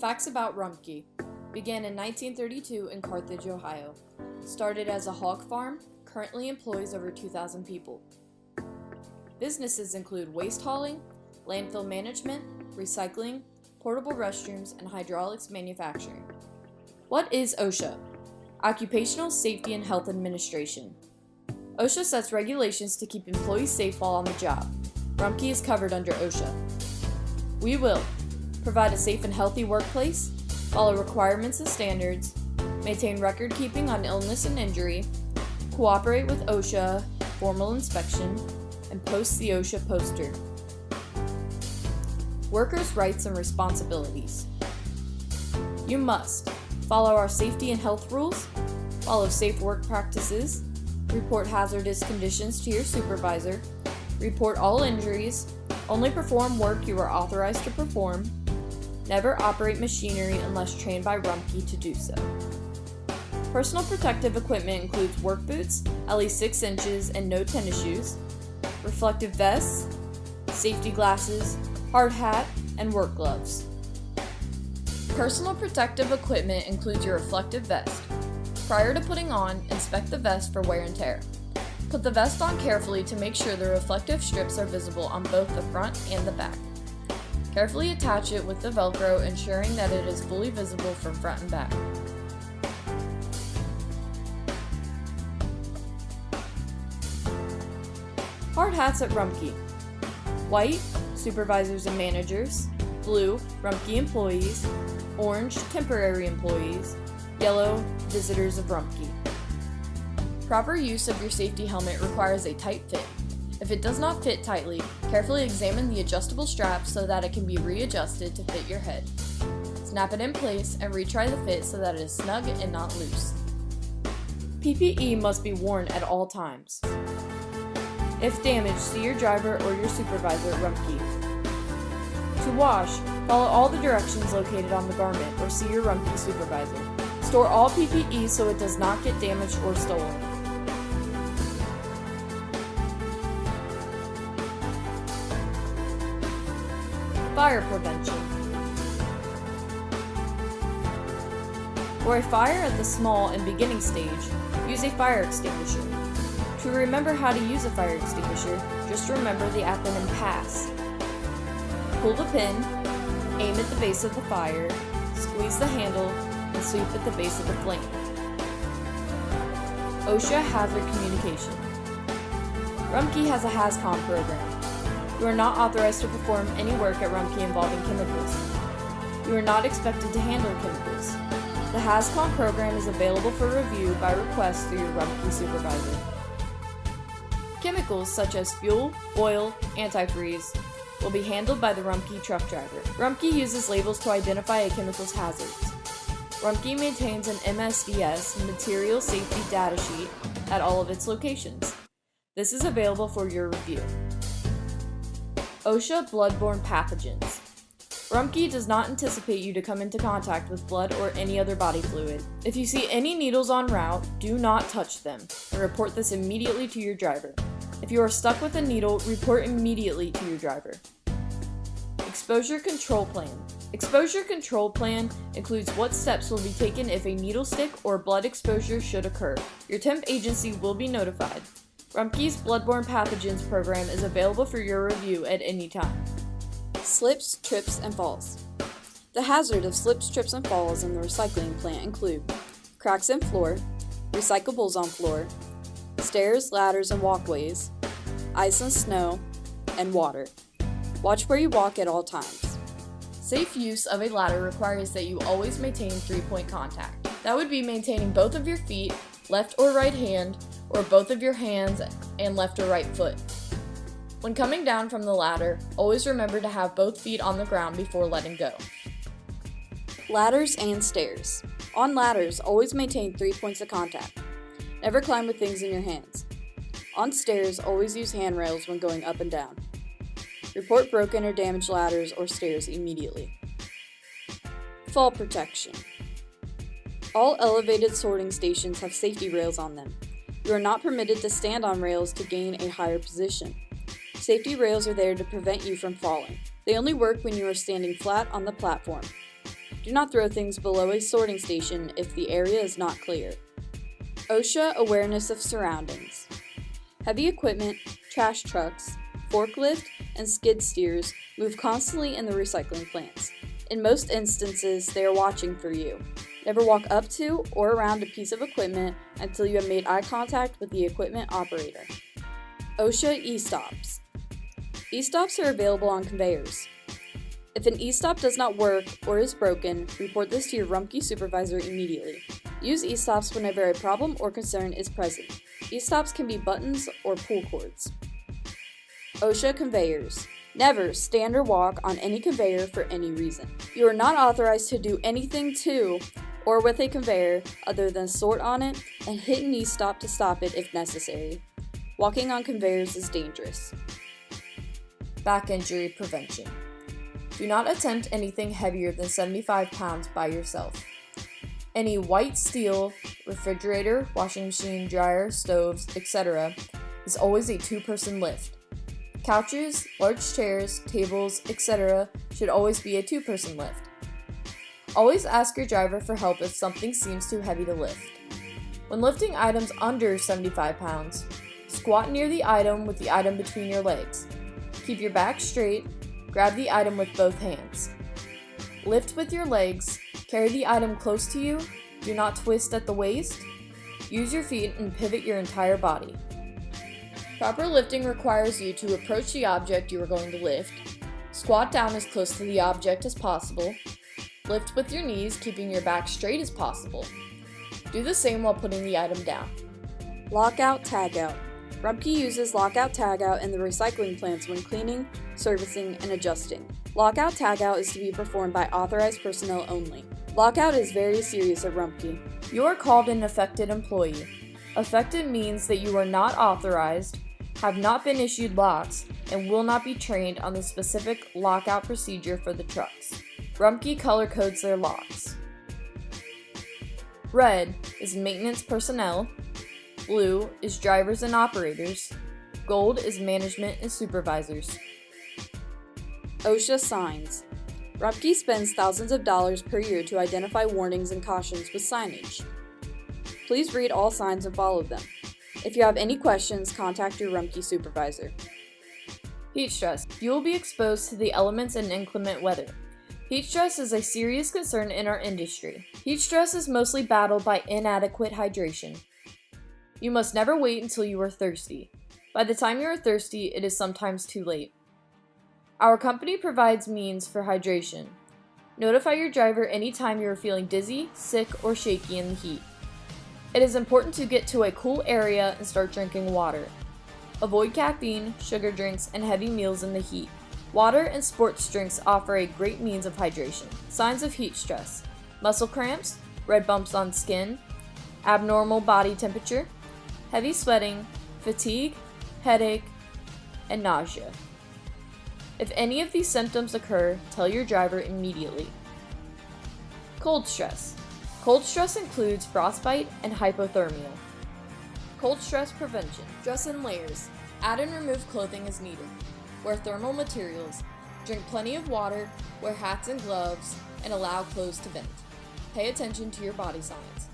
Facts about Rumpke. Began in 1932 in Carthage, Ohio. Started as a hog farm, currently employs over 2,000 people. Businesses include waste hauling, landfill management, recycling, portable restrooms, and hydraulics manufacturing. What is OSHA? Occupational Safety and Health Administration. OSHA sets regulations to keep employees safe while on the job. Rumpke is covered under OSHA. We will provide a safe and healthy workplace, follow requirements and standards, maintain record keeping on illness and injury, cooperate with OSHA formal inspection, and post the OSHA poster. Workers' rights and responsibilities. You must follow our safety and health rules, follow safe work practices, report hazardous conditions to your supervisor, report all injuries, only perform work you are authorized to perform, never operate machinery unless trained by Rumpke to do so. Personal protective equipment includes work boots, at least 6 inches and no tennis shoes, reflective vests, safety glasses, hard hat, and work gloves. Personal protective equipment includes your reflective vest. Prior to putting on, inspect the vest for wear and tear. Put the vest on carefully to make sure the reflective strips are visible on both the front and the back. Carefully attach it with the Velcro, ensuring that it is fully visible from front and back. Hard hats at Rumpke. White, supervisors and managers. Blue, Rumpke employees. Orange, temporary employees. Yellow, visitors of Rumpke. Proper use of your safety helmet requires a tight fit. If it does not fit tightly, carefully examine the adjustable strap so that it can be readjusted to fit your head. Snap it in place and retry the fit so that it is snug and not loose. PPE must be worn at all times. If damaged, see your driver or your supervisor at Rumpke. To wash, follow all the directions located on the garment or see your Rumpke supervisor. Store all PPE so it does not get damaged or stolen. Fire prevention. For a fire at the small and beginning stage, use a fire extinguisher. To remember how to use a fire extinguisher, just remember the acronym PASS. Pull the pin, aim at the base of the fire, squeeze the handle, and sweep at the base of the flame. OSHA Hazard Communication. Rumpke has a HAZCOM program. You are not authorized to perform any work at Rumpke involving chemicals. You are not expected to handle chemicals. The HAZCOM program is available for review by request through your Rumpke supervisor. Chemicals such as fuel, oil, antifreeze will be handled by the Rumpke truck driver. Rumpke uses labels to identify a chemical's hazards. Rumpke maintains an MSDS, Material Safety Data Sheet, at all of its locations. This is available for your review. OSHA Bloodborne Pathogens. Rumpke does not anticipate you to come into contact with blood or any other body fluid. If you see any needles en route, do not touch them, and report this immediately to your driver. If you are stuck with a needle, report immediately to your driver. Exposure Control Plan. Exposure Control Plan includes what steps will be taken if a needle stick or blood exposure should occur. Your temp agency will be notified. Rumpke's Bloodborne Pathogens program is available for your review at any time. Slips, trips, and falls. The hazard of slips, trips, and falls in the recycling plant include cracks in floor, recyclables on floor, stairs, ladders, and walkways, ice and snow, and water. Watch where you walk at all times. Safe use of a ladder requires that you always maintain 3-point contact. That would be maintaining both of your feet, left or right hand, or both of your hands and left or right foot. When coming down from the ladder, always remember to have both feet on the ground before letting go. Ladders and stairs. On ladders, always maintain 3 points of contact. Never climb with things in your hands. On stairs, always use handrails when going up and down. Report broken or damaged ladders or stairs immediately. Fall protection. All elevated sorting stations have safety rails on them. You are not permitted to stand on rails to gain a higher position. Safety rails are there to prevent you from falling. They only work when you are standing flat on the platform. Do not throw things below a sorting station if the area is not clear. OSHA awareness of surroundings. Heavy equipment, trash trucks, forklift, and skid steers move constantly in the recycling plants. In most instances, they are watching for you. Never walk up to or around a piece of equipment until you have made eye contact with the equipment operator. OSHA e-stops. E-stops are available on conveyors. If an e-stop does not work or is broken, report this to your Rumpke supervisor immediately. Use e-stops whenever a problem or concern is present. E-stops can be buttons or pull cords. OSHA conveyors. Never stand or walk on any conveyor for any reason. You are not authorized to do anything to or with a conveyor other than sort on it and hit an e-stop to stop it if necessary. Walking on conveyors is dangerous. Back injury prevention. Do not attempt anything heavier than 75 pounds by yourself. Any white steel, refrigerator, washing machine, dryer, stoves, etc. is always a two-person lift. Couches, large chairs, tables, etc. should always be a two-person lift. Always ask your driver for help if something seems too heavy to lift. When lifting items under 75 pounds, squat near the item with the item between your legs. Keep your back straight, grab the item with both hands. Lift with your legs, carry the item close to you, do not twist at the waist. Use your feet and pivot your entire body. Proper lifting requires you to approach the object you are going to lift, squat down as close to the object as possible, lift with your knees, keeping your back straight as possible. Do the same while putting the item down. Lockout, tagout. Rumpke uses lockout, tagout in the recycling plants when cleaning, servicing, and adjusting. Lockout, tagout is to be performed by authorized personnel only. Lockout is very serious at Rumpke. You are called an affected employee. Affected means that you are not authorized, have not been issued locks, and will not be trained on the specific lockout procedure for the trucks. Rumpke color codes their locks. Red is maintenance personnel, blue is drivers and operators, gold is management and supervisors. OSHA signs. Rumpke spends thousands of dollars per year to identify warnings and cautions with signage. Please read all signs and follow them. If you have any questions, contact your Rumpke supervisor. Heat stress. You will be exposed to the elements and inclement weather. Heat stress is a serious concern in our industry. Heat stress is mostly battled by inadequate hydration. You must never wait until you are thirsty. By the time you are thirsty, it is sometimes too late. Our company provides means for hydration. Notify your driver anytime you are feeling dizzy, sick, or shaky in the heat. It is important to get to a cool area and start drinking water. Avoid caffeine, sugar drinks, and heavy meals in the heat. Water and sports drinks offer a great means of hydration. Signs of heat stress: muscle cramps, red bumps on skin, abnormal body temperature, heavy sweating, fatigue, headache, and nausea. If any of these symptoms occur, tell your driver immediately. Cold stress. Cold stress includes frostbite and hypothermia. Cold stress prevention. Dress in layers. Add and remove clothing as needed. Wear thermal materials. Drink plenty of water. Wear hats and gloves, and allow clothes to vent. Pay attention to your body signs.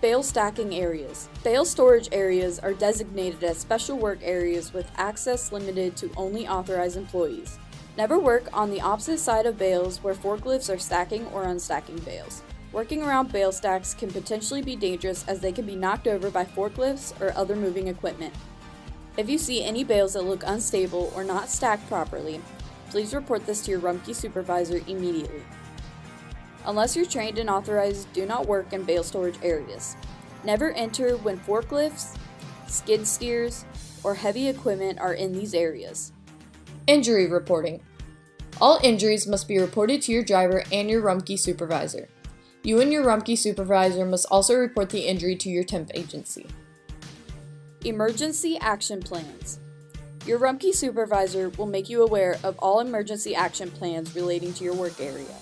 Bale stacking areas. Bale storage areas are designated as special work areas with access limited to only authorized employees. Never work on the opposite side of bales where forklifts are stacking or unstacking bales. Working around bale stacks can potentially be dangerous as they can be knocked over by forklifts or other moving equipment. If you see any bales that look unstable or not stacked properly, please report this to your Rumpke supervisor immediately. Unless you're trained and authorized, do not work in bale storage areas. Never enter when forklifts, skid steers, or heavy equipment are in these areas. Injury reporting. All injuries must be reported to your driver and your Rumpke supervisor. You and your Rumpke supervisor must also report the injury to your temp agency. Emergency action plans. Your Rumpke supervisor will make you aware of all emergency action plans relating to your work area.